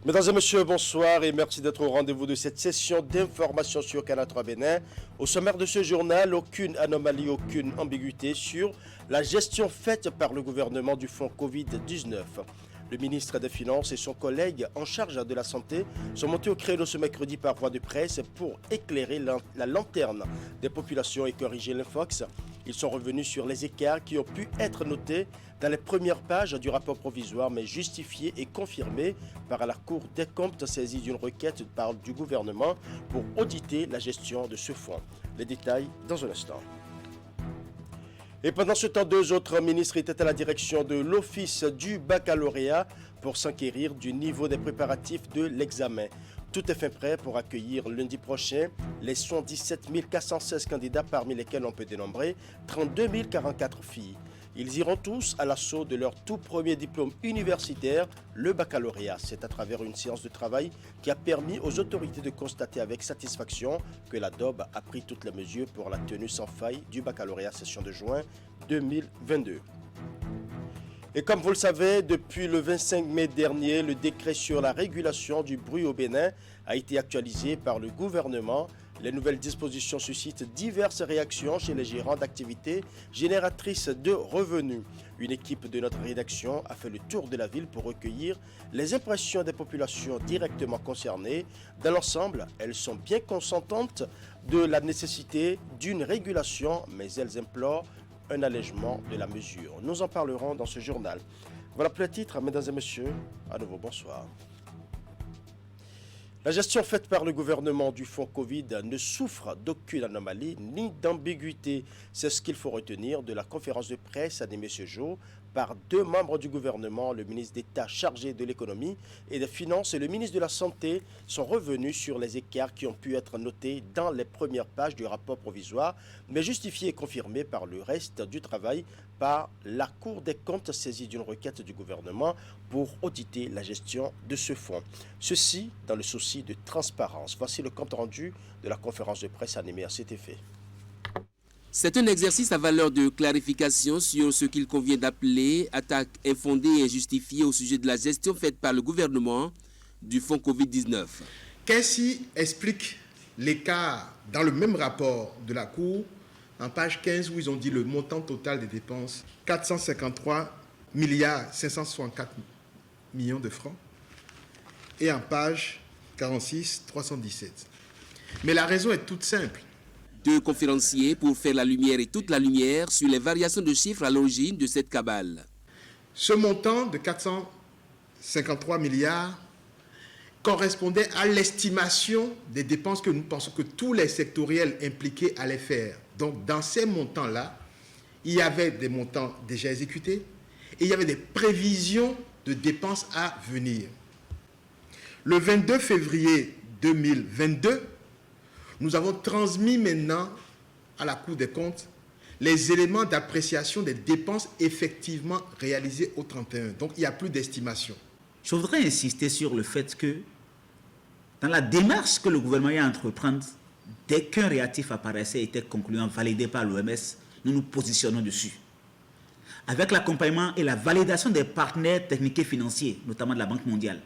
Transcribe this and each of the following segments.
Mesdames et messieurs, bonsoir et merci d'être au rendez-vous de cette session d'information sur Canal 3 Bénin. Au sommaire de ce journal, aucune anomalie, aucune ambiguïté sur la gestion faite par le gouvernement du fonds Covid-19. Le ministre des Finances et son collègue en charge de la santé sont montés au créneau ce mercredi par voie de presse pour éclairer la lanterne des populations et corriger l'infox. Ils sont revenus sur les écarts qui ont pu être notés dans les premières pages du rapport provisoire, mais justifiés et confirmés par la Cour des comptes saisie d'une requête du gouvernement pour auditer la gestion de ce fonds. Les détails dans un instant. Et pendant ce temps, deux autres ministres étaient à la direction de l'Office du baccalauréat pour s'enquérir du niveau des préparatifs de l'examen. Tout est fin prêt pour accueillir lundi prochain les 117 416 candidats, parmi lesquels on peut dénombrer 32 044 filles. Ils iront tous à l'assaut de leur tout premier diplôme universitaire, le baccalauréat. C'est à travers une séance de travail qui a permis aux autorités de constater avec satisfaction que la DOB a pris toutes les mesures pour la tenue sans faille du baccalauréat session de juin 2022. Et comme vous le savez, depuis le 25 mai dernier, le décret sur la régulation du bruit au Bénin a été actualisé par le gouvernement. Les nouvelles dispositions suscitent diverses réactions chez les gérants d'activités génératrices de revenus. Une équipe de notre rédaction a fait le tour de la ville pour recueillir les impressions des populations directement concernées. Dans l'ensemble, elles sont bien consentantes de la nécessité d'une régulation, mais elles implorent un allègement de la mesure. Nous en parlerons dans ce journal. Voilà pour le titre, mesdames et messieurs. À nouveau, bonsoir. La gestion faite par le gouvernement du fonds Covid ne souffre d'aucune anomalie ni d'ambiguïté. C'est ce qu'il faut retenir de la conférence de presse animée ce jour par deux membres du gouvernement. Le ministre d'État chargé de l'économie et des finances et le ministre de la Santé sont revenus sur les écarts qui ont pu être notés dans les premières pages du rapport provisoire, mais justifiés et confirmés par le reste du travail par la Cour des comptes saisie d'une requête du gouvernement pour auditer la gestion de ce fonds. Ceci dans le souci de transparence. Voici le compte rendu de la conférence de presse animée à cet effet. C'est un exercice à valeur de clarification sur ce qu'il convient d'appeler attaque infondée et injustifiée au sujet de la gestion faite par le gouvernement du fonds Covid-19. Qu'est-ce qui explique l'écart dans le même rapport de la Cour, en page 15, où ils ont dit le montant total des dépenses, 453 milliards 564 millions de francs, et en page 46, 317. Mais la raison est toute simple. Deux conférenciers pour faire la lumière et toute la lumière sur les variations de chiffres à l'origine de cette cabale. Ce montant de 453 milliards correspondait à l'estimation des dépenses que nous pensons que tous les sectoriels impliqués allaient faire. Donc, dans ces montants-là, il y avait des montants déjà exécutés et il y avait des prévisions de dépenses à venir. Le 22 février 2022, nous avons transmis maintenant à la Cour des comptes les éléments d'appréciation des dépenses effectivement réalisées au 31. Donc, il n'y a plus d'estimation. Je voudrais insister sur le fait que dans la démarche que le gouvernement a entreprendre, dès qu'un réactif apparaissait et était concluant, validé par l'OMS, nous nous positionnons dessus. Avec l'accompagnement et la validation des partenaires techniques et financiers, notamment de la Banque mondiale.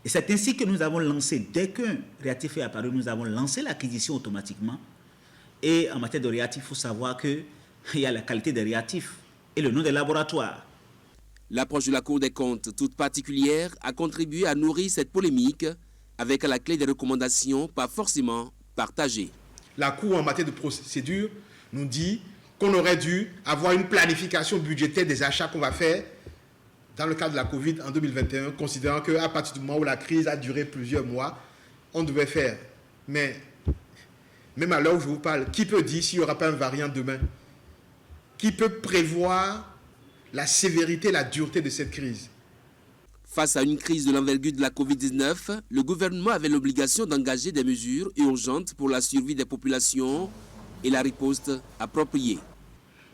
Et c'est ainsi que nous avons lancé, dès qu'un réactif est apparu, nous avons lancé l'acquisition automatiquement. Et en matière de réactifs, il faut savoir qu'il y a la qualité des réactifs et le nom des laboratoires. L'approche de la Cour des comptes, toute particulière, a contribué à nourrir cette polémique avec à la clé des recommandations pas forcément partagées. La Cour en matière de procédure nous dit qu'on aurait dû avoir une planification budgétaire des achats qu'on va faire dans le cadre de la Covid en 2021, considérant qu'à partir du moment où la crise a duré plusieurs mois, on devait faire. Mais même à l'heure où je vous parle, qui peut dire s'il n'y aura pas un variant demain? Qui peut prévoir la sévérité, la dureté de cette crise? Face à une crise de l'envergure de la Covid-19, le gouvernement avait l'obligation d'engager des mesures urgentes pour la survie des populations et la riposte appropriée.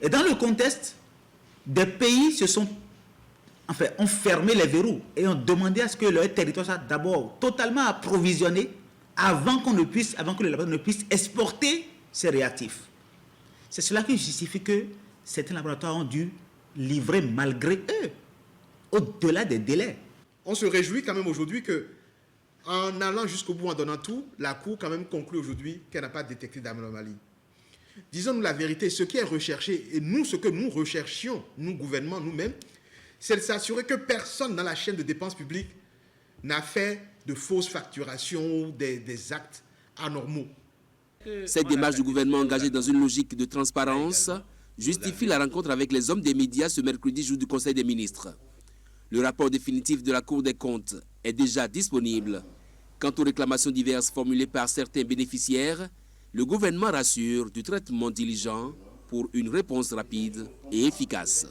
Et dans le contexte, des pays ont fermé les verrous et ont demandé à ce que leur territoire soit d'abord totalement approvisionné avant que les laboratoires ne puissent exporter ces réactifs. C'est cela qui justifie que certains laboratoires ont dû livrer malgré eux, au-delà des délais. on se réjouit quand même aujourd'hui que, en allant jusqu'au bout, en donnant tout, la Cour quand même conclut aujourd'hui qu'elle n'a pas détecté d'anomalie. Disons-nous la vérité, ce qui est recherché, et nous, ce que nous recherchions, nous, gouvernement, nous-mêmes, c'est de s'assurer que personne dans la chaîne de dépenses publiques n'a fait de fausses facturations ou des actes anormaux. Cette démarche du gouvernement engagée dans une logique de transparence justifie la rencontre avec les hommes des médias ce mercredi, jour du Conseil des ministres. Le rapport définitif de la Cour des comptes est déjà disponible. Quant aux réclamations diverses formulées par certains bénéficiaires, le gouvernement rassure du traitement diligent pour une réponse rapide et efficace.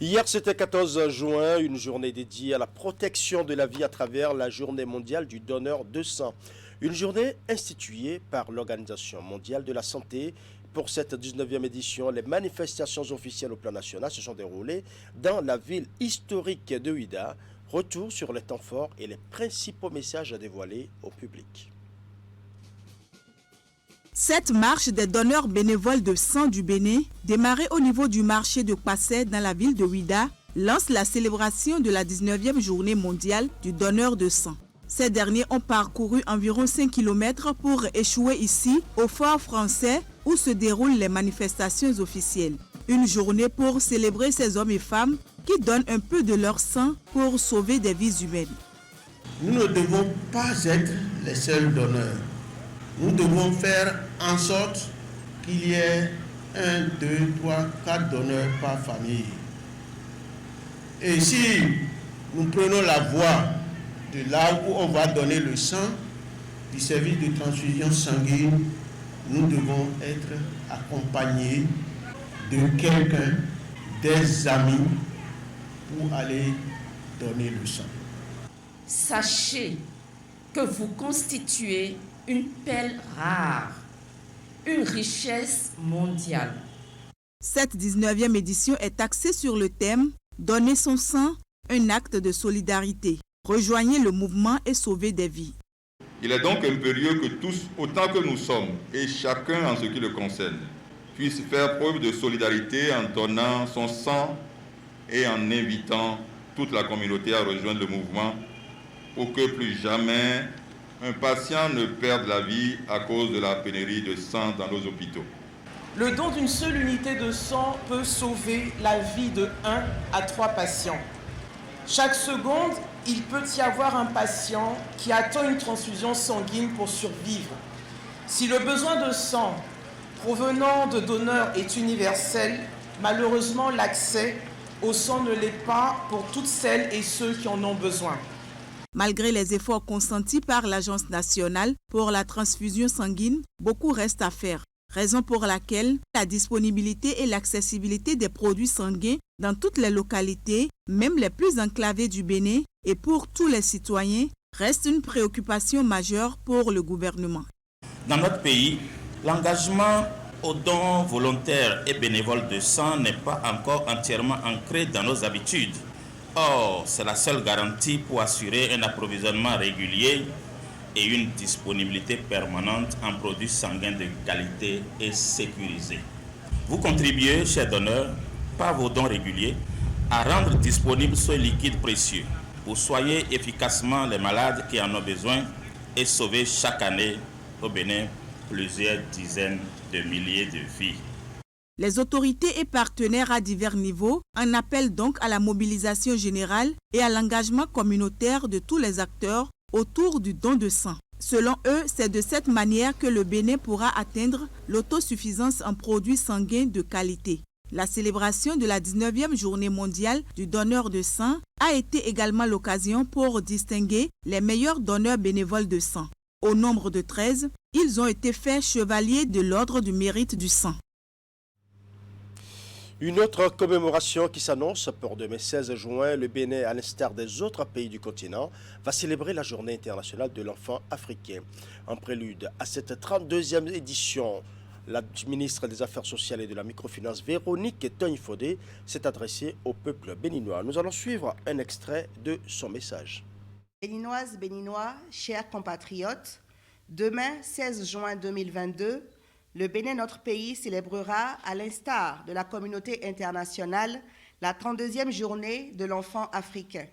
Hier, c'était 14 juin, une journée dédiée à la protection de la vie à travers la Journée mondiale du donneur de sang. Une journée instituée par l'Organisation mondiale de la santé. Pour cette 19e édition, les manifestations officielles au plan national se sont déroulées dans la ville historique de Ouidah. Retour sur les temps forts et les principaux messages à dévoiler au public. Cette marche des donneurs bénévoles de sang du Bénin, démarrée au niveau du marché de Passé dans la ville de Ouidah, lance la célébration de la 19e journée mondiale du donneur de sang. Ces derniers ont parcouru environ 5 km pour échouer ici, au fort français, où se déroulent les manifestations officielles. Une journée pour célébrer ces hommes et femmes qui donnent un peu de leur sang pour sauver des vies humaines. Nous ne devons pas être les seuls donneurs. Nous devons faire en sorte qu'il y ait 1, 2, 3, 4 donneurs par famille. Et si nous prenons la voie de là où on va donner le sang, du service de transfusion sanguine, nous devons être accompagnés de quelqu'un, des amis, pour aller donner le sang. Sachez que vous constituez une perle rare, une richesse mondiale. Cette 19e édition est axée sur le thème « Donner son sang, un acte de solidarité ». Rejoignez le mouvement et sauvez des vies. Il est donc impérieux que tous, autant que nous sommes, et chacun en ce qui le concerne, puisse faire preuve de solidarité en donnant son sang et en invitant toute la communauté à rejoindre le mouvement pour que plus jamais un patient ne perde la vie à cause de la pénurie de sang dans nos hôpitaux. Le don d'une seule unité de sang peut sauver la vie de 1 à 3 patients. Chaque seconde, il peut y avoir un patient qui attend une transfusion sanguine pour survivre. Si le besoin de sang provenant de donneurs est universel, malheureusement l'accès au sang ne l'est pas pour toutes celles et ceux qui en ont besoin. Malgré les efforts consentis par l'Agence nationale pour la transfusion sanguine, beaucoup reste à faire. Raison pour laquelle la disponibilité et l'accessibilité des produits sanguins dans toutes les localités, même les plus enclavées du Bénin, et pour tous les citoyens, reste une préoccupation majeure pour le gouvernement. Dans notre pays, l'engagement aux dons volontaires et bénévoles de sang n'est pas encore entièrement ancré dans nos habitudes. Or, c'est la seule garantie pour assurer un approvisionnement régulier et une disponibilité permanente en produits sanguins de qualité et sécurisés. Vous contribuez, chers donneurs, par vos dons réguliers, à rendre disponible ce liquide précieux pour soigner efficacement les malades qui en ont besoin et sauver chaque année au Bénin plusieurs dizaines de milliers de vies. Les autorités et partenaires à divers niveaux en appellent donc à la mobilisation générale et à l'engagement communautaire de tous les acteurs autour du don de sang. Selon eux, c'est de cette manière que le Bénin pourra atteindre l'autosuffisance en produits sanguins de qualité. La célébration de la 19e journée mondiale du donneur de sang a été également l'occasion pour distinguer les meilleurs donneurs bénévoles de sang. Au nombre de 13, ils ont été faits chevaliers de l'ordre du mérite du sang. Une autre commémoration qui s'annonce pour demain 16 juin, le Bénin, à l'instar des autres pays du continent, va célébrer la Journée internationale de l'enfant africain. En prélude à cette 32e édition, la ministre des Affaires sociales et de la microfinance, Véronique Togne-Fodé, s'est adressée au peuple béninois. Nous allons suivre un extrait de son message. Béninoises, Béninois, chers compatriotes, demain 16 juin 2022, le Bénin, notre pays, célébrera, à l'instar de la communauté internationale, la 32e journée de l'enfant africain.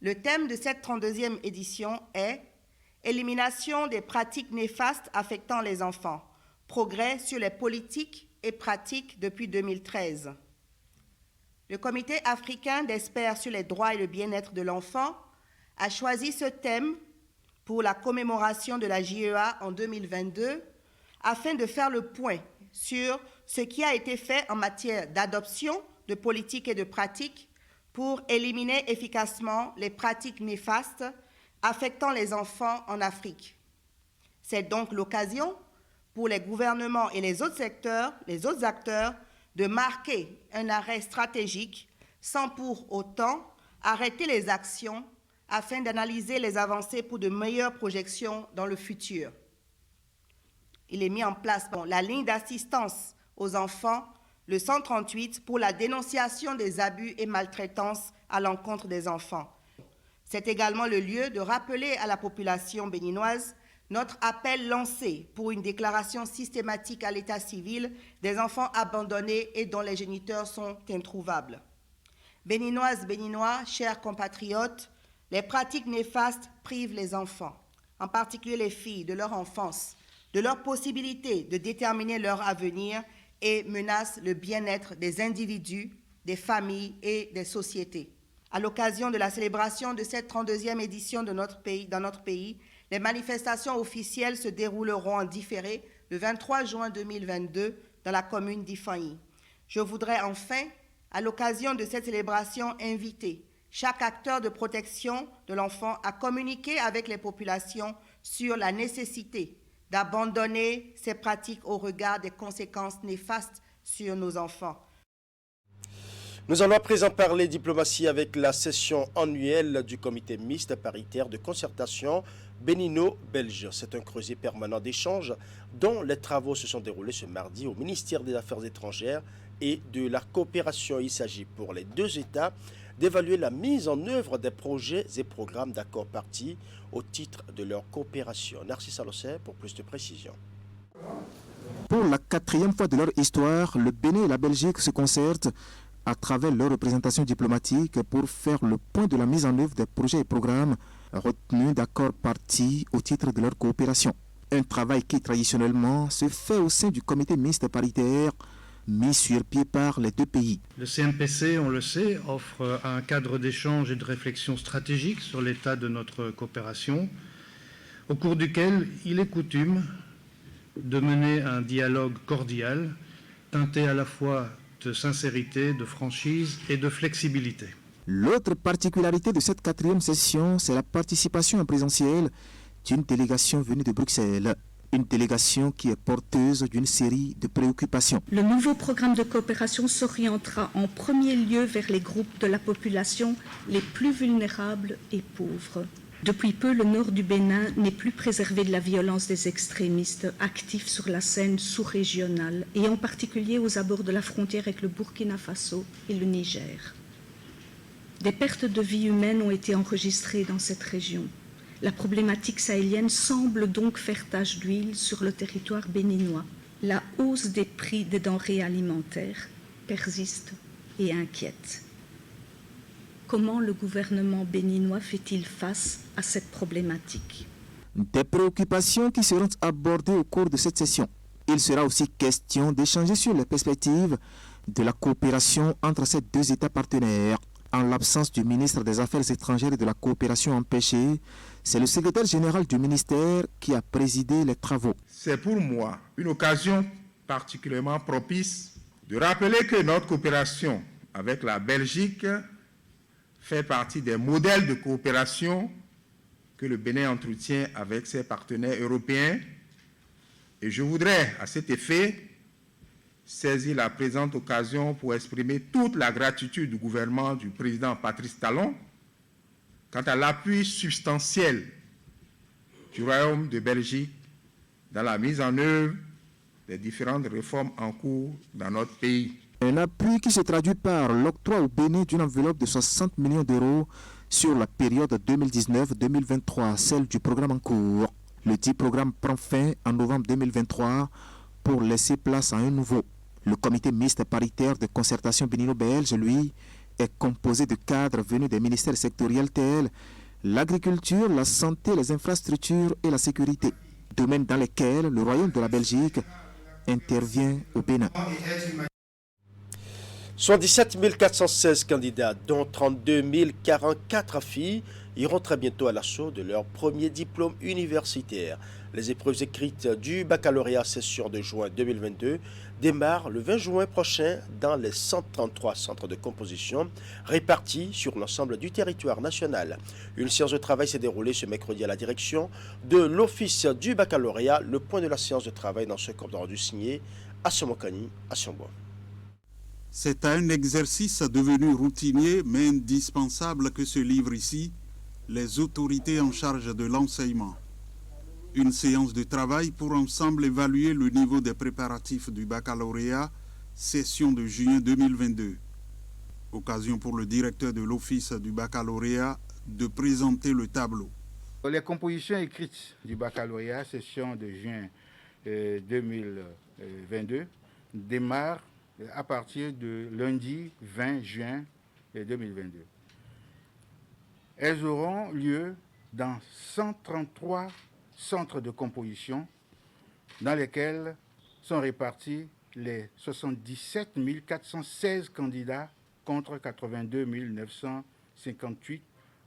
Le thème de cette 32e édition est « Élimination des pratiques néfastes affectant les enfants, progrès sur les politiques et pratiques depuis 2013 ». Le Comité africain d'experts sur les droits et le bien-être de l'enfant a choisi ce thème pour la commémoration de la JEA en 2022 afin de faire le point sur ce qui a été fait en matière d'adoption, de politique et de pratiques pour éliminer efficacement les pratiques néfastes affectant les enfants en Afrique. C'est donc l'occasion pour les gouvernements et les autres secteurs, les autres acteurs, de marquer un arrêt stratégique sans pour autant arrêter les actions afin d'analyser les avancées pour de meilleures projections dans le futur. Il est mis en place la ligne d'assistance aux enfants, le 138, pour la dénonciation des abus et maltraitances à l'encontre des enfants. C'est également le lieu de rappeler à la population béninoise notre appel lancé pour une déclaration systématique à l'état civil des enfants abandonnés et dont les géniteurs sont introuvables. Béninoises, Béninois, chers compatriotes, les pratiques néfastes privent les enfants, en particulier les filles, de leur enfance, de leur possibilité de déterminer leur avenir et menacent le bien-être des individus, des familles et des sociétés. À l'occasion de la célébration de cette 32e édition dans notre pays, les manifestations officielles se dérouleront en différé le 23 juin 2022 dans la commune d'Ifanyi. Je voudrais enfin, à l'occasion de cette célébration, inviter chaque acteur de protection de l'enfant à communiquer avec les populations sur la nécessité d'abandonner ces pratiques au regard des conséquences néfastes sur nos enfants. Nous allons à présent parler diplomatie avec la session annuelle du comité mixte paritaire de concertation bénino-belge. C'est un creuset permanent d'échange dont les travaux se sont déroulés ce mardi au ministère des Affaires étrangères et de la coopération. Il s'agit pour les deux États d'évaluer la mise en œuvre des projets et programmes d'accords partis au titre de leur coopération. Narcisse Alossé pour plus de précisions. Pour la 4e fois de leur histoire, le Bénin et la Belgique se concertent à travers leur représentation diplomatique pour faire le point de la mise en œuvre des projets et programmes retenus d'accords partis au titre de leur coopération. Un travail qui traditionnellement se fait au sein du comité mixte paritaire mis sur pied par les deux pays. Le CMPC, on le sait, offre un cadre d'échange et de réflexion stratégique sur l'état de notre coopération, au cours duquel il est coutume de mener un dialogue cordial, teinté à la fois de sincérité, de franchise et de flexibilité. L'autre particularité de cette 4e session, c'est la participation en présentiel d'une délégation venue de Bruxelles. Une délégation qui est porteuse d'une série de préoccupations. Le nouveau programme de coopération s'orientera en premier lieu vers les groupes de la population les plus vulnérables et pauvres. Depuis peu, le nord du Bénin n'est plus préservé de la violence des extrémistes actifs sur la scène sous-régionale et en particulier aux abords de la frontière avec le Burkina Faso et le Niger. Des pertes de vies humaines ont été enregistrées dans cette région. La problématique sahélienne semble donc faire tache d'huile sur le territoire béninois. La hausse des prix des denrées alimentaires persiste et inquiète. Comment le gouvernement béninois fait-il face à cette problématique? Des préoccupations qui seront abordées au cours de cette session. Il sera aussi question d'échanger sur les perspectives de la coopération entre ces deux États partenaires. En l'absence du ministre des Affaires étrangères et de la coopération empêchée, c'est le secrétaire général du ministère qui a présidé les travaux. C'est pour moi une occasion particulièrement propice de rappeler que notre coopération avec la Belgique fait partie des modèles de coopération que le Bénin entretient avec ses partenaires européens. Et je voudrais, à cet effet, saisir la présente occasion pour exprimer toute la gratitude du gouvernement du président Patrice Talon quant à l'appui substantiel du Royaume de Belgique dans la mise en œuvre des différentes réformes en cours dans notre pays. Un appui qui se traduit par l'octroi au Bénin d'une enveloppe de 60 millions d'euros sur la période 2019-2023, celle du programme en cours. Le dit programme prend fin en novembre 2023 pour laisser place à un nouveau. Le comité mixte paritaire de concertation bénino-belge, lui, est composé de cadres venus des ministères sectoriels tels l'agriculture, la santé, les infrastructures et la sécurité, domaines dans lesquels le Royaume de la Belgique intervient au Bénin. 77 416 candidats, dont 32 044 filles, iront très bientôt à l'assaut de leur premier diplôme universitaire. Les épreuves écrites du baccalauréat session de juin 2022 démarrent le 20 juin prochain dans les 133 centres de composition répartis sur l'ensemble du territoire national. Une séance de travail s'est déroulée ce mercredi à la direction de l'Office du baccalauréat. Le point de la séance de travail dans ce compte rendu signé à Somokani, à Sionbois. C'est à un exercice devenu routinier mais indispensable que se livrent ici les autorités en charge de l'enseignement. Une séance de travail pour ensemble évaluer le niveau des préparatifs du baccalauréat, session de juin 2022. Occasion pour le directeur de l'Office du baccalauréat de présenter le tableau. Les compositions écrites du baccalauréat, session de juin 2022, démarrent à partir de lundi 20 juin 2022. Elles auront lieu dans 133 centres de composition dans lesquels sont répartis les 77 416 candidats contre 82 958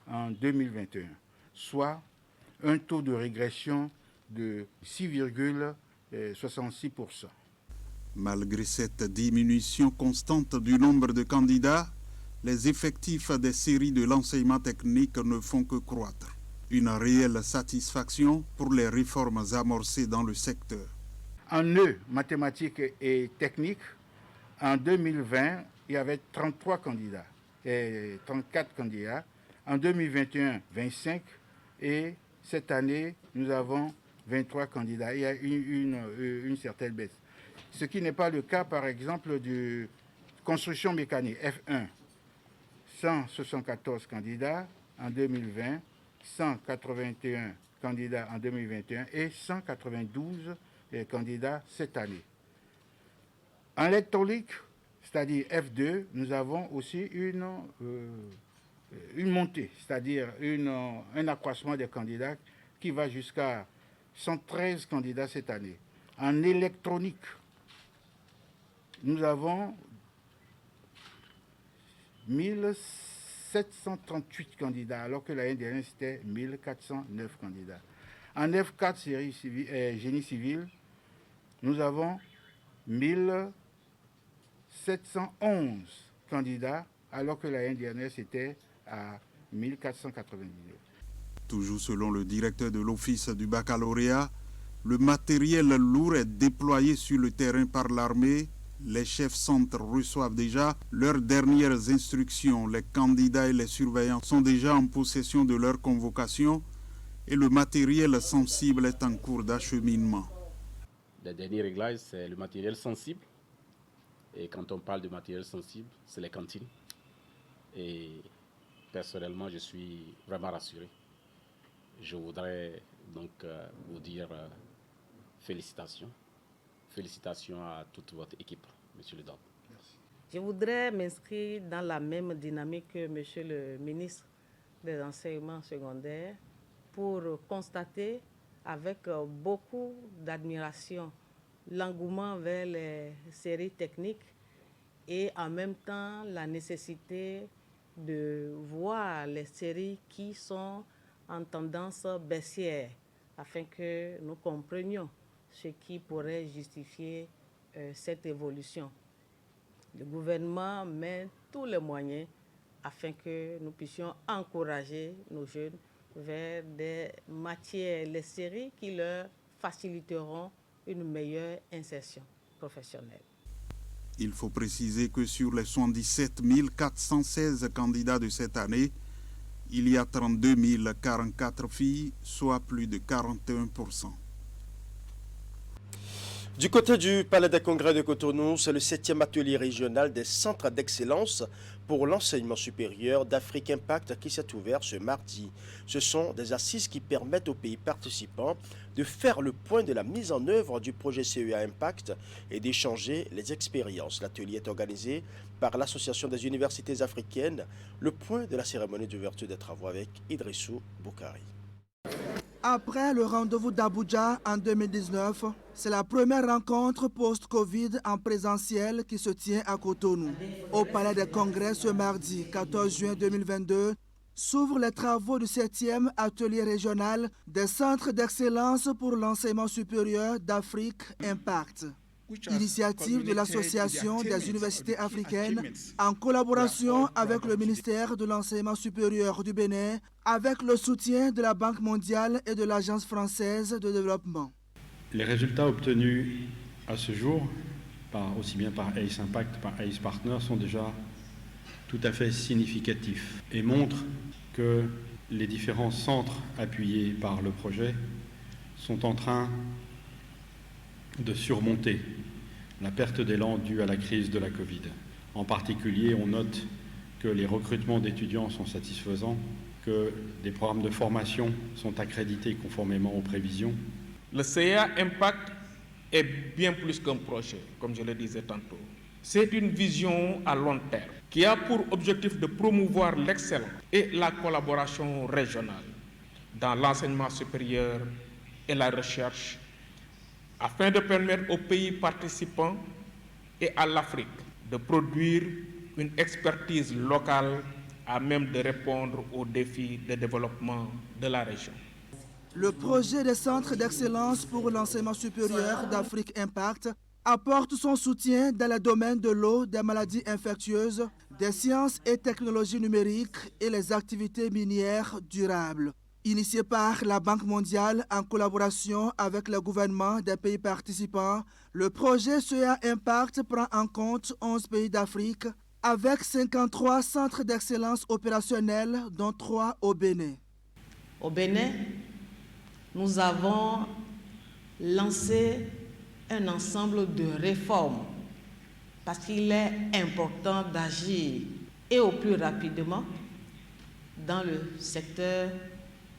en 2021, soit un taux de régression de 6,66%. Malgré cette diminution constante du nombre de candidats, les effectifs des séries de l'enseignement technique ne font que croître. Une réelle satisfaction pour les réformes amorcées dans le secteur. En E, mathématiques et techniques, en 2020, il y avait 33 candidats et 34 candidats. En 2021, 25 et cette année, nous avons 23 candidats. Il y a une certaine baisse. Ce qui n'est pas le cas, par exemple, de construction mécanique, F1. 174 candidats en 2020, 181 candidats en 2021 et 192 candidats cette année. En électronique, c'est-à-dire F2, nous avons aussi une montée, c'est-à-dire un accroissement des candidats qui va jusqu'à 113 candidats cette année. En électronique, nous avons 1738 candidats, alors que l'année dernière, c'était 1409 candidats. En F4, série civile, génie civil, nous avons 1711 candidats, alors que l'année dernière, c'était à 1499. Toujours selon le directeur de l'Office du baccalauréat, le matériel lourd est déployé sur le terrain par l'armée. Les chefs centres reçoivent déjà leurs dernières instructions. Les candidats et les surveillants sont déjà en possession de leur convocation et le matériel sensible est en cours d'acheminement. Le dernier réglage, c'est le matériel sensible. Et quand on parle de matériel sensible, c'est les cantines. Et personnellement, je suis vraiment rassuré. Je voudrais donc vous dire félicitations. Félicitations à toute votre équipe, Monsieur le Doc. Je voudrais m'inscrire dans la même dynamique que Monsieur le ministre des Enseignements secondaires pour constater avec beaucoup d'admiration l'engouement vers les séries techniques et en même temps la nécessité de voir les séries qui sont en tendance baissière afin que nous comprenions ce qui pourrait justifier cette évolution. Le gouvernement met tous les moyens afin que nous puissions encourager nos jeunes vers des matières, les séries qui leur faciliteront une meilleure insertion professionnelle. Il faut préciser que sur les 77 416 candidats de cette année, il y a 32 044 filles, soit plus de 41%. Du côté du Palais des Congrès de Cotonou, c'est le 7e atelier régional des centres d'excellence pour l'enseignement supérieur d'Afrique Impact qui s'est ouvert ce mardi. Ce sont des assises qui permettent aux pays participants de faire le point de la mise en œuvre du projet CEA Impact et d'échanger les expériences. L'atelier est organisé par l'Association des universités africaines. Le point de la cérémonie d'ouverture des travaux avec Idrissou Boukari. Après le rendez-vous d'Abuja en 2019, c'est la première rencontre post-Covid en présentiel qui se tient à Cotonou. Au Palais des Congrès ce mardi 14 juin 2022, s'ouvrent les travaux du 7e atelier régional des centres d'excellence pour l'enseignement supérieur d'Afrique Impact. Initiative de l'Association des universités africaines en collaboration avec le ministère de l'Enseignement supérieur du Bénin, avec le soutien de la Banque mondiale et de l'Agence française de développement. Les résultats obtenus à ce jour, aussi bien par ACE Impact que par ACE Partners, sont déjà tout à fait significatifs et montrent que les différents centres appuyés par le projet sont en train de surmonter la perte d'élan due à la crise de la Covid. En particulier, on note que les recrutements d'étudiants sont satisfaisants, que des programmes de formation sont accrédités conformément aux prévisions. Le CEA Impact est bien plus qu'un projet, comme je le disais tantôt. C'est une vision à long terme qui a pour objectif de promouvoir l'excellence et la collaboration régionale dans l'enseignement supérieur et la recherche, afin de permettre aux pays participants et à l'Afrique de produire une expertise locale à même de répondre aux défis de développement de la région. Le projet des centres d'excellence pour l'enseignement supérieur d'Afrique Impact apporte son soutien dans le domaine de l'eau, des maladies infectieuses, des sciences et technologies numériques et les activités minières durables. Initié par la Banque mondiale en collaboration avec le gouvernement des pays participants, le projet CEA Impact prend en compte 11 pays d'Afrique avec 53 centres d'excellence opérationnels, dont 3 au Bénin. Au Bénin, nous avons lancé un ensemble de réformes parce qu'il est important d'agir et au plus rapidement dans le secteur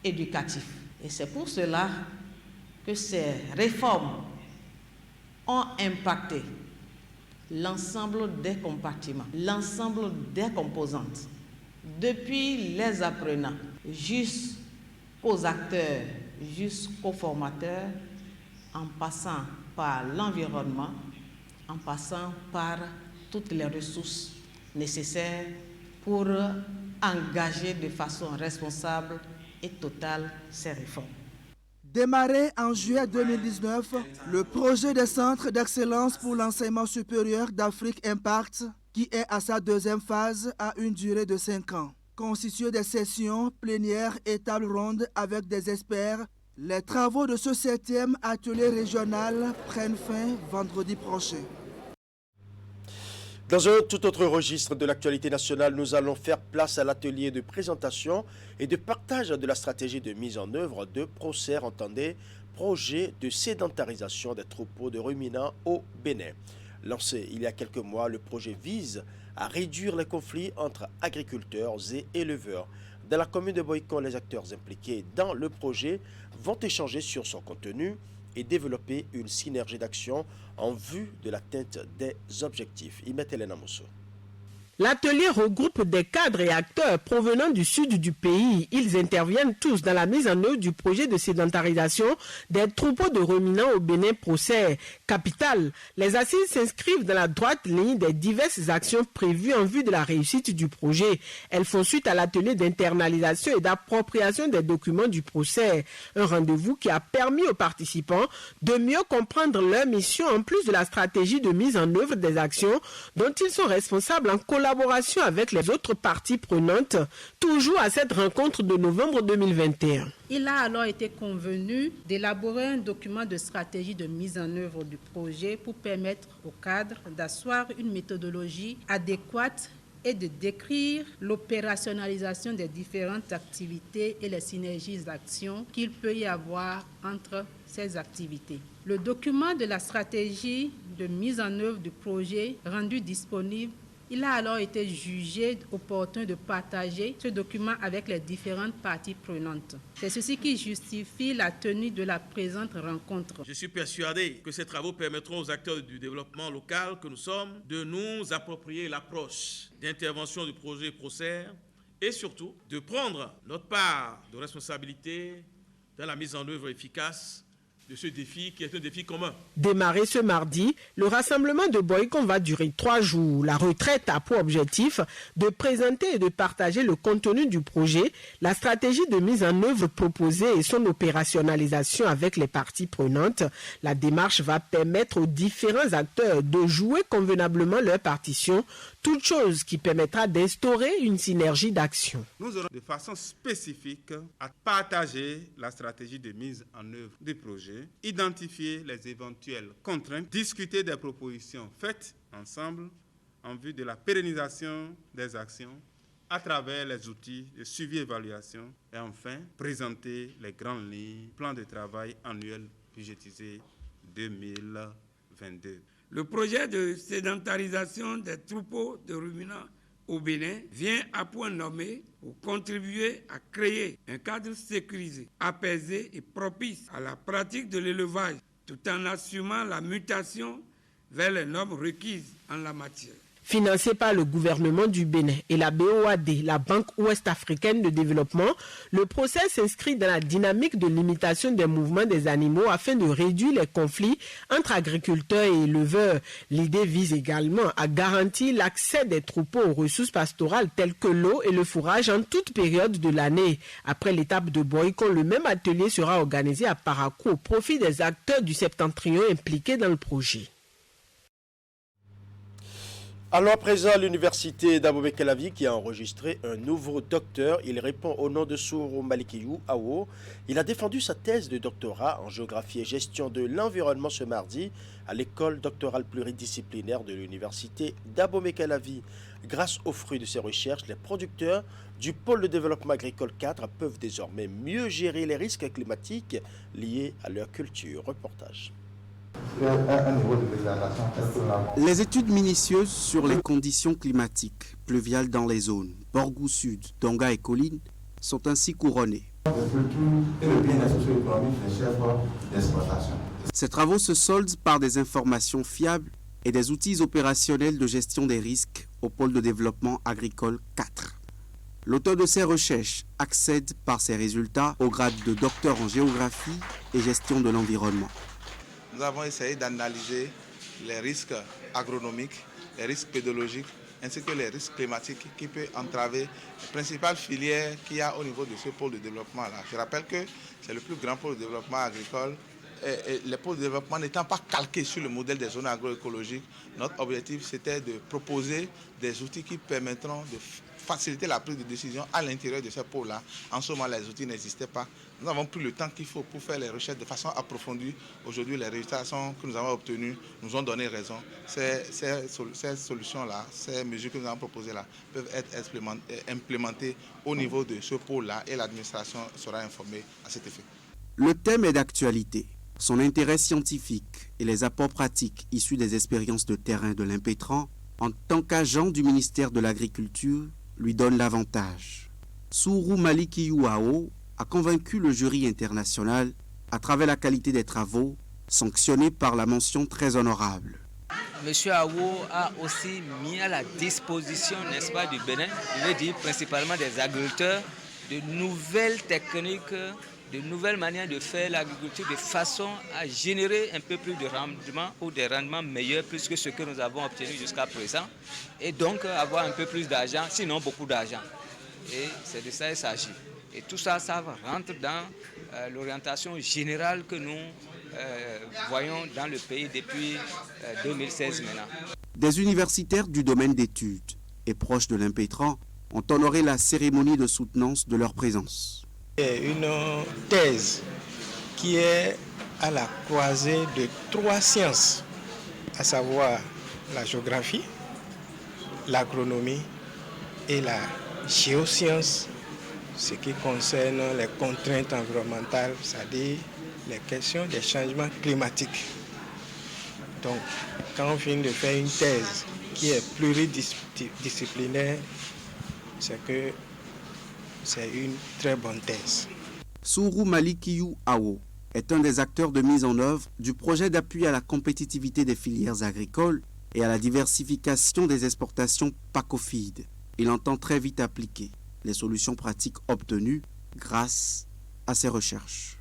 éducatif. Et c'est pour cela que ces réformes ont impacté l'ensemble des compartiments, l'ensemble des composantes, depuis les apprenants jusqu'aux acteurs, jusqu'aux formateurs, en passant par l'environnement, en passant par toutes les ressources nécessaires pour engager de façon responsable et totale ces réformes. Démarré en juillet 2019, le projet des centres d'excellence pour l'enseignement supérieur d'Afrique Impact, qui est à sa deuxième phase, a une durée de 5 ans. Constitué des sessions plénières et tables rondes avec des experts, les travaux de ce 7e atelier régional prennent fin vendredi prochain. Dans un tout autre registre de l'actualité nationale, nous allons faire place à l'atelier de présentation et de partage de la stratégie de mise en œuvre de PROCER, entendez, projet de sédentarisation des troupeaux de ruminants au Bénin. Lancé il y a quelques mois, le projet vise à réduire les conflits entre agriculteurs et éleveurs. Dans la commune de Boycon, les acteurs impliqués dans le projet vont échanger sur son contenu et développer une synergie d'action en vue de l'atteinte des objectifs. Imet Elena Mousso. L'atelier regroupe des cadres et acteurs provenant du sud du pays. Ils interviennent tous dans la mise en œuvre du projet de sédentarisation des troupeaux de ruminants au Bénin PROCER. Capitale, les assises s'inscrivent dans la droite ligne des diverses actions prévues en vue de la réussite du projet. Elles font suite à l'atelier d'internalisation et d'appropriation des documents du PROCER. Un rendez-vous qui a permis aux participants de mieux comprendre leur mission en plus de la stratégie de mise en œuvre des actions dont ils sont responsables en collaboration avec les autres parties prenantes, toujours à cette rencontre de novembre 2021. Il a alors été convenu d'élaborer un document de stratégie de mise en œuvre du projet pour permettre aux cadres d'asseoir une méthodologie adéquate et de décrire l'opérationnalisation des différentes activités et les synergies d'action qu'il peut y avoir entre ces activités. Le document de la stratégie de mise en œuvre du projet rendu disponible, il a alors été jugé opportun de partager ce document avec les différentes parties prenantes. C'est ceci qui justifie la tenue de la présente rencontre. Je suis persuadé que ces travaux permettront aux acteurs du développement local que nous sommes de nous approprier l'approche d'intervention du projet PROCER et surtout de prendre notre part de responsabilité dans la mise en œuvre efficace de ce défi qui est un défi commun. Démarré ce mardi, le rassemblement de Boycon va durer 3 jours. La retraite a pour objectif de présenter et de partager le contenu du projet, la stratégie de mise en œuvre proposée et son opérationnalisation avec les parties prenantes. La démarche va permettre aux différents acteurs de jouer convenablement leur partition, toute chose qui permettra d'instaurer une synergie d'action. Nous aurons de façon spécifique à partager la stratégie de mise en œuvre du projet, identifier les éventuelles contraintes, discuter des propositions faites ensemble en vue de la pérennisation des actions à travers les outils de suivi-évaluation et enfin présenter les grandes lignes, plan de travail annuel budgétisé 2022. Le projet de sédentarisation des troupeaux de ruminants au Bénin vient à point nommé pour contribuer à créer un cadre sécurisé, apaisé et propice à la pratique de l'élevage, tout en assumant la mutation vers les normes requises en la matière. Financé par le gouvernement du Bénin et la BOAD, la Banque ouest-africaine de développement, le procès s'inscrit dans la dynamique de limitation des mouvements des animaux afin de réduire les conflits entre agriculteurs et éleveurs. L'idée vise également à garantir l'accès des troupeaux aux ressources pastorales telles que l'eau et le fourrage en toute période de l'année. Après l'étape de Boycon, le même atelier sera organisé à Parakou au profit des acteurs du septentrion impliqués dans le projet. Allons à présent à l'université d'Abomey-Calavi qui a enregistré un nouveau docteur. Il répond au nom de Sourou Malikiyou Awo. Il a défendu sa thèse de doctorat en géographie et gestion de l'environnement ce mardi à l'école doctorale pluridisciplinaire de l'université d'Abomey-Calavi. Grâce aux fruits de ses recherches, les producteurs du pôle de développement agricole 4 peuvent désormais mieux gérer les risques climatiques liés à leur culture. Reportage. Les études minutieuses sur les conditions climatiques pluviales dans les zones Borgou Sud, Donga et Colline sont ainsi couronnées. Ces travaux se soldent par des informations fiables et des outils opérationnels de gestion des risques au pôle de développement agricole 4. L'auteur de ces recherches accède par ses résultats au grade de docteur en géographie et gestion de l'environnement. Nous avons essayé d'analyser les risques agronomiques, les risques pédologiques, ainsi que les risques climatiques qui peuvent entraver les principales filières qu'il y a au niveau de ce pôle de développement-là. Je rappelle que c'est le plus grand pôle de développement agricole. Et les pôles de développement n'étant pas calqués sur le modèle des zones agroécologiques, notre objectif c'était de proposer des outils qui permettront de faciliter la prise de décision à l'intérieur de ces pôles-là. En ce moment, les outils n'existaient pas. Nous avons pris le temps qu'il faut pour faire les recherches de façon approfondie. Aujourd'hui, les résultats que nous avons obtenus nous ont donné raison. Ces solutions-là, ces mesures que nous avons proposées-là, peuvent être implémentées au niveau de ce pôle-là et l'administration sera informée à cet effet. Le thème est d'actualité. Son intérêt scientifique et les apports pratiques issus des expériences de terrain de l'Impétran, en tant qu'agent du ministère de l'Agriculture, lui donne l'avantage. Sourou Malikiyou Awo a convaincu le jury international à travers la qualité des travaux, sanctionnés par la mention très honorable. Monsieur Awo a aussi mis à la disposition, n'est-ce pas, du Bénin, je veux dire principalement des agriculteurs, de nouvelles techniques, de nouvelles manières de faire l'agriculture de façon à générer un peu plus de rendement ou des rendements meilleurs plus que ce que nous avons obtenu jusqu'à présent et donc avoir un peu plus d'argent, sinon beaucoup d'argent. Et c'est de ça qu'il s'agit. Et tout ça, ça rentre dans l'orientation générale que nous voyons dans le pays depuis 2016 maintenant. Des universitaires du domaine d'études et proches de l'Impétran ont honoré la cérémonie de soutenance de leur présence. Une thèse qui est à la croisée de 3 sciences, à savoir la géographie, l'agronomie et la géoscience, ce qui concerne les contraintes environnementales, c'est-à-dire les questions des changements climatiques. Donc, quand on finit de faire une thèse qui est pluridisciplinaire, c'est que c'est une très bonne thèse. Sourou Malikiyou Awo est un des acteurs de mise en œuvre du projet d'appui à la compétitivité des filières agricoles et à la diversification des exportations PACOFID. Il entend très vite appliquer les solutions pratiques obtenues grâce à ses recherches.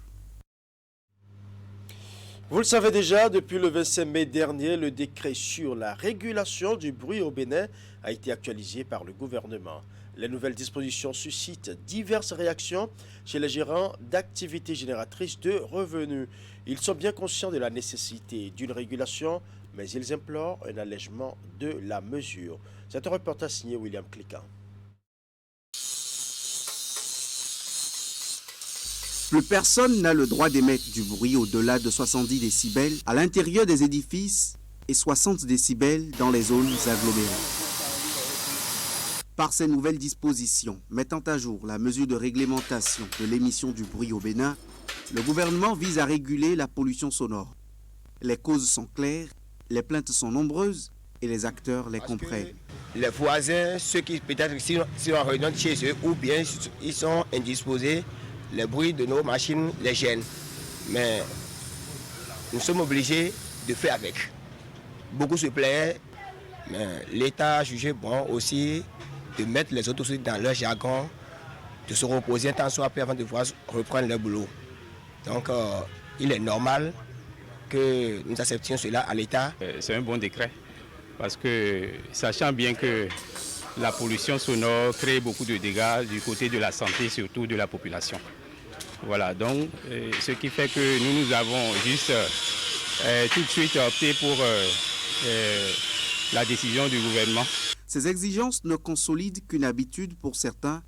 Vous le savez déjà, depuis le 25 mai dernier, le décret sur la régulation du bruit au Bénin a été actualisé par le gouvernement. Les nouvelles dispositions suscitent diverses réactions chez les gérants d'activités génératrices de revenus. Ils sont bien conscients de la nécessité d'une régulation, mais ils implorent un allègement de la mesure. C'est un reportage signé William Cliquant. Plus personne n'a le droit d'émettre du bruit au-delà de 70 décibels à l'intérieur des édifices et 60 décibels dans les zones agglomérées. Par ces nouvelles dispositions mettant à jour la mesure de réglementation de l'émission du bruit au Bénin, le gouvernement vise à réguler la pollution sonore. Les causes sont claires, les plaintes sont nombreuses et les acteurs les comprennent. Les voisins, ceux qui peut-être sont en réunion chez eux ou bien ils sont indisposés, les bruits de nos machines les gênent. Mais nous sommes obligés de faire avec. Beaucoup se plaignent, mais l'État a jugé bon aussi de mettre les autres aussi dans leur jargon, de se reposer un temps soit peu avant de pouvoir reprendre leur boulot. Donc il est normal que nous acceptions cela à l'État. C'est un bon décret parce que sachant bien que la pollution sonore crée beaucoup de dégâts du côté de la santé, surtout de la population. Voilà, donc ce qui fait que nous avons juste tout de suite opté pour la décision du gouvernement. Ces exigences ne consolident qu'une habitude pour certains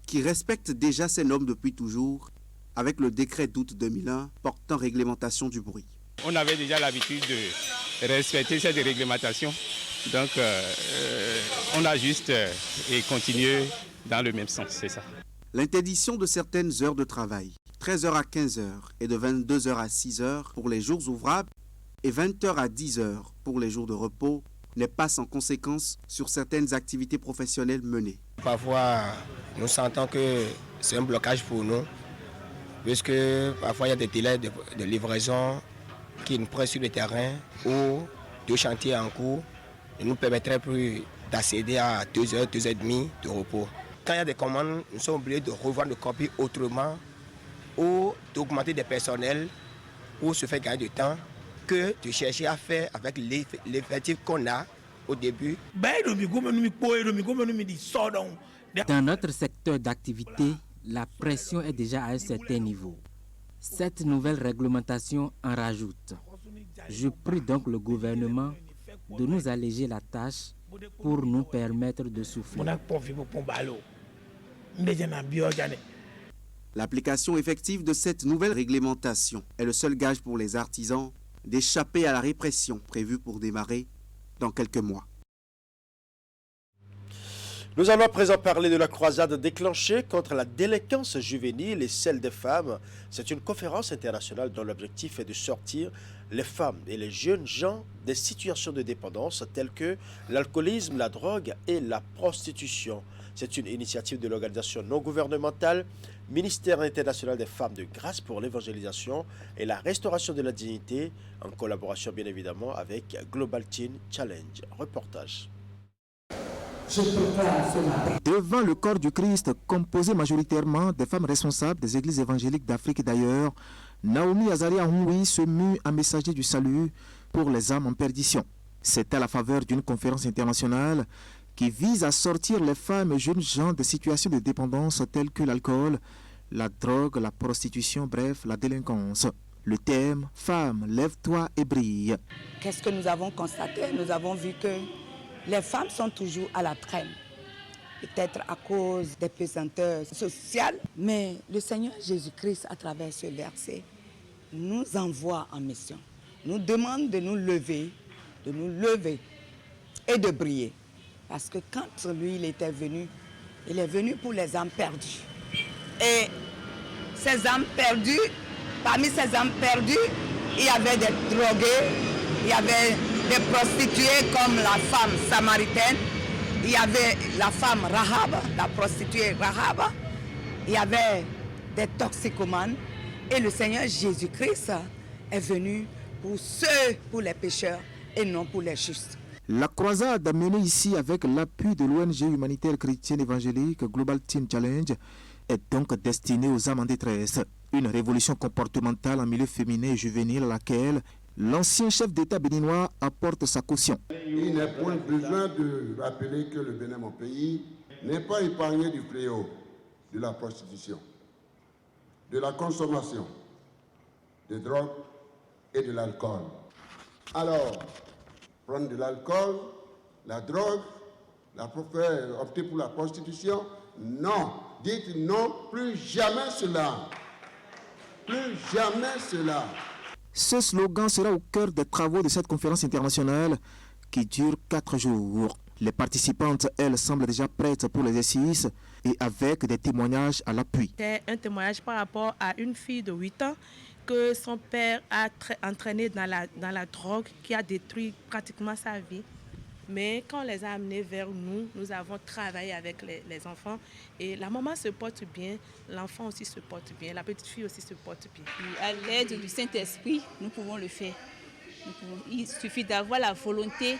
qui respectent déjà ces normes depuis toujours avec le décret d'août 2001 portant réglementation du bruit. On avait déjà l'habitude de respecter cette réglementation, donc on a juste continué dans le même sens, c'est ça. L'interdiction de certaines heures de travail, 13h à 15h et de 22h à 6h pour les jours ouvrables et 20h à 10h pour les jours de repos, n'est pas sans conséquence sur certaines activités professionnelles menées. Parfois, nous sentons que c'est un blocage pour nous, puisque parfois il y a des délais de livraison qui nous prennent sur le terrain ou deux chantiers en cours ne nous permettraient plus d'accéder à 2h, 2h30 de repos. Quand il y a des commandes, nous sommes obligés de revoir nos copies autrement ou d'augmenter des personnels pour se faire gagner du temps que de chercher à faire avec l'effectif qu'on a au début. Dans notre secteur d'activité, la pression est déjà à un certain niveau. Cette nouvelle réglementation en rajoute. Je prie donc le gouvernement de nous alléger la tâche pour nous permettre de souffler. L'application effective de cette nouvelle réglementation est le seul gage pour les artisans d'échapper à la répression prévue pour démarrer dans quelques mois. Nous allons à présent parler de la croisade déclenchée contre la délinquance juvénile et celle des femmes. C'est une conférence internationale dont l'objectif est de sortir les femmes et les jeunes gens des situations de dépendance telles que l'alcoolisme, la drogue et la prostitution. C'est une initiative de l'organisation non gouvernementale Ministère international des femmes de grâce pour l'évangélisation et la restauration de la dignité, en collaboration bien évidemment avec Global Teen Challenge. Reportage. Devant le corps du Christ, composé majoritairement des femmes responsables des églises évangéliques d'Afrique et d'ailleurs, Naomi Azaria Houi se mue en messager du salut pour les âmes en perdition. C'est à la faveur d'une conférence internationale qui vise à sortir les femmes et jeunes gens des situations de dépendance telles que l'alcool, la drogue, la prostitution, bref, la délinquance. Le thème « Femme, lève-toi et brille ». Qu'est-ce que nous avons constaté? Nous avons vu que les femmes sont toujours à la traîne, peut-être à cause des pesanteurs sociales. Mais le Seigneur Jésus-Christ, à travers ce verset, nous envoie en mission, nous demande de nous lever et de briller. Parce que quand lui, il était venu, il est venu pour les âmes perdues. Et ces âmes perdues, Parmi ces hommes perdus, il y avait des drogués, il y avait des prostituées comme la femme samaritaine, il y avait la femme Rahab, la prostituée Rahab, il y avait des toxicomanes. Et le Seigneur Jésus-Christ est venu pour les pécheurs et non pour les justes. La croisade menée ici avec l'appui de l'ONG humanitaire chrétienne évangélique Global Teen Challenge est donc destinée aux âmes en détresse. Une révolution comportementale en milieu féminin et juvénile à laquelle l'ancien chef d'État béninois apporte sa caution. Il n'est point besoin de rappeler que le Bénin, mon pays, n'est pas épargné du fléau de la prostitution, de la consommation, de drogue et de l'alcool. Alors, prendre de l'alcool, la drogue, opter pour la prostitution, non. Dites non, plus jamais cela. Plus jamais cela. Ce slogan sera au cœur des travaux de cette conférence internationale qui dure 4 jours. Les participantes, elles, semblent déjà prêtes pour l'exercice et avec des témoignages à l'appui. C'est un témoignage par rapport à une fille de 8 ans que son père a entraînée dans la drogue, qui a détruit pratiquement sa vie. Mais quand on les a amenés vers nous, nous avons travaillé avec les enfants et la maman se porte bien, l'enfant aussi se porte bien, la petite fille aussi se porte bien. À l'aide du Saint-Esprit, nous pouvons le faire. Il suffit d'avoir la volonté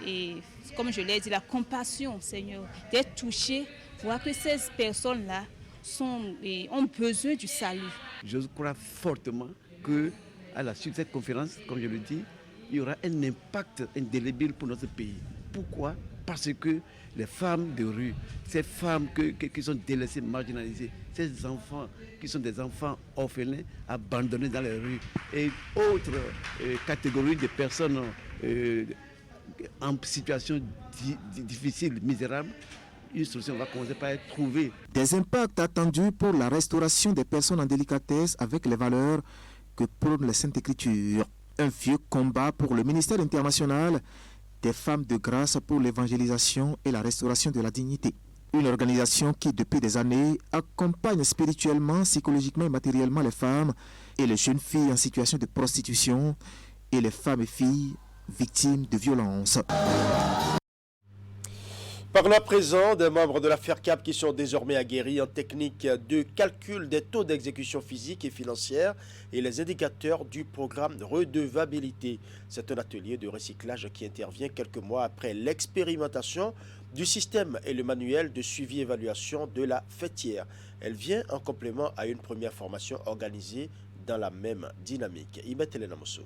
et, comme je l'ai dit, la compassion, Seigneur, d'être touché, voir que ces personnes-là ont besoin du salut. Je crois fortement qu'à la suite de cette conférence, comme je le dis, il y aura un impact indélébile pour notre pays. Pourquoi? Parce que les femmes de rue, ces femmes qui sont délaissées, marginalisées, ces enfants qui sont des enfants orphelins, abandonnés dans les rues, et autres catégories de personnes en situation difficile, misérable, une solution va commencer par être trouvée. Des impacts attendus pour la restauration des personnes en délicatesse avec les valeurs que prônent les Saintes Écritures. Un vieux combat pour le ministère international des femmes de grâce pour l'évangélisation et la restauration de la dignité. Une organisation qui, depuis des années, accompagne spirituellement, psychologiquement et matériellement les femmes et les jeunes filles en situation de prostitution et les femmes et filles victimes de violences. Parlons à présent des membres de la FERCAP qui sont désormais aguerris en technique de calcul des taux d'exécution physique et financière et les indicateurs du programme de redevabilité. C'est un atelier de recyclage qui intervient quelques mois après l'expérimentation du système et le manuel de suivi-évaluation de la fêtière. Elle vient en complément à une première formation organisée dans la même dynamique. Ibet Elena Mosso.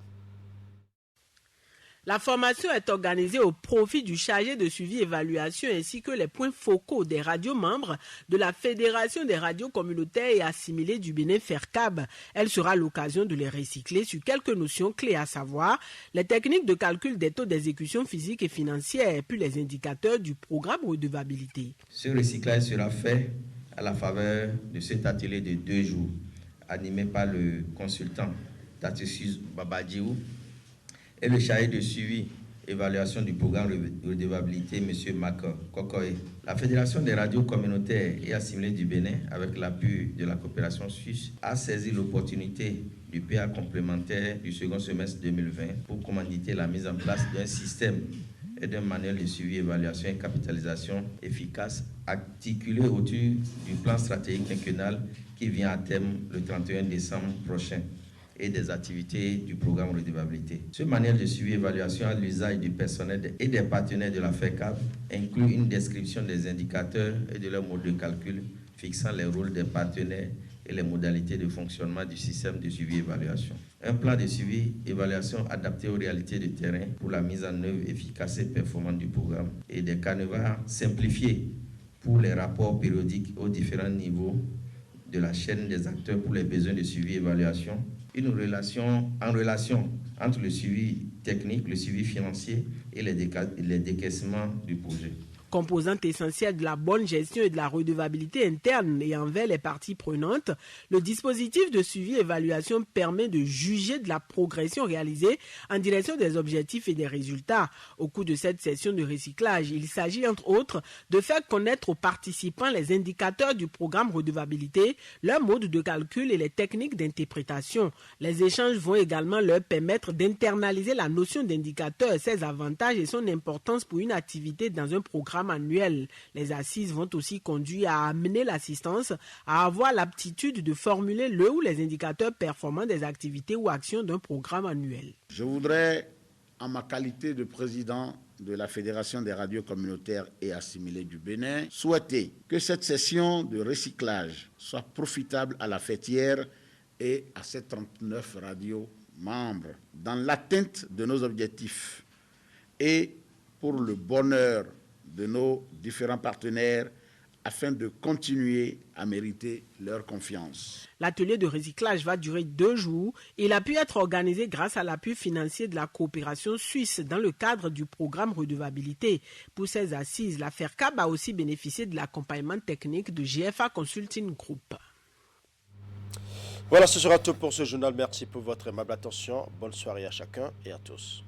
La formation est organisée au profit du chargé de suivi-évaluation ainsi que les points focaux des radios membres de la Fédération des radios communautaires et assimilées du Bénin FERCAB. Elle sera l'occasion de les recycler sur quelques notions clés, à savoir les techniques de calcul des taux d'exécution physique et financière, puis les indicateurs du programme redevabilité. Ce recyclage sera fait à la faveur de cet atelier de 2 jours, animé par le consultant Tatius Babadjiou, et le chargé de suivi évaluation du programme de redevabilité, M. Mak Kokoé. La Fédération des radios communautaires et assimilées du Bénin, avec l'appui de la coopération suisse, a saisi l'opportunité du PA complémentaire du second semestre 2020 pour commanditer la mise en place d'un système et d'un manuel de suivi, évaluation et capitalisation efficace, articulé autour du plan stratégique quinquennal qui vient à terme le 31 décembre prochain, et des activités du programme redevabilité. Ce manuel de suivi-évaluation à l'usage du personnel et des partenaires de la FERCAB inclut une description des indicateurs et de leur mode de calcul fixant les rôles des partenaires et les modalités de fonctionnement du système de suivi-évaluation. Un plan de suivi-évaluation adapté aux réalités de terrain pour la mise en œuvre efficace et performante du programme et des canevas simplifiés pour les rapports périodiques aux différents niveaux de la chaîne des acteurs pour les besoins de suivi-évaluation, une relation entre le suivi technique, le suivi financier et les décaissements du projet. Composante essentielle de la bonne gestion et de la redevabilité interne et envers les parties prenantes, le dispositif de suivi et évaluation permet de juger de la progression réalisée en direction des objectifs et des résultats. Au cours de cette session de recyclage, il s'agit entre autres de faire connaître aux participants les indicateurs du programme redevabilité, leur mode de calcul et les techniques d'interprétation. Les échanges vont également leur permettre d'internaliser la notion d'indicateur, ses avantages et son importance pour une activité dans un programme annuel. Les assises vont aussi conduire à amener l'assistance à avoir l'aptitude de formuler le ou les indicateurs performants des activités ou actions d'un programme annuel. Je voudrais, en ma qualité de président de la Fédération des radios communautaires et assimilées du Bénin, souhaiter que cette session de recyclage soit profitable à la fêtière et à ses 39 radios membres dans l'atteinte de nos objectifs et pour le bonheur de nos différents partenaires afin de continuer à mériter leur confiance. L'atelier de recyclage va durer 2 jours. Il a pu être organisé grâce à l'appui financier de la coopération suisse dans le cadre du programme redevabilité. Pour ces assises, la FERCAB a aussi bénéficié de l'accompagnement technique de GFA Consulting Group. Voilà, ce sera tout pour ce journal. Merci pour votre aimable attention. Bonne soirée à chacun et à tous.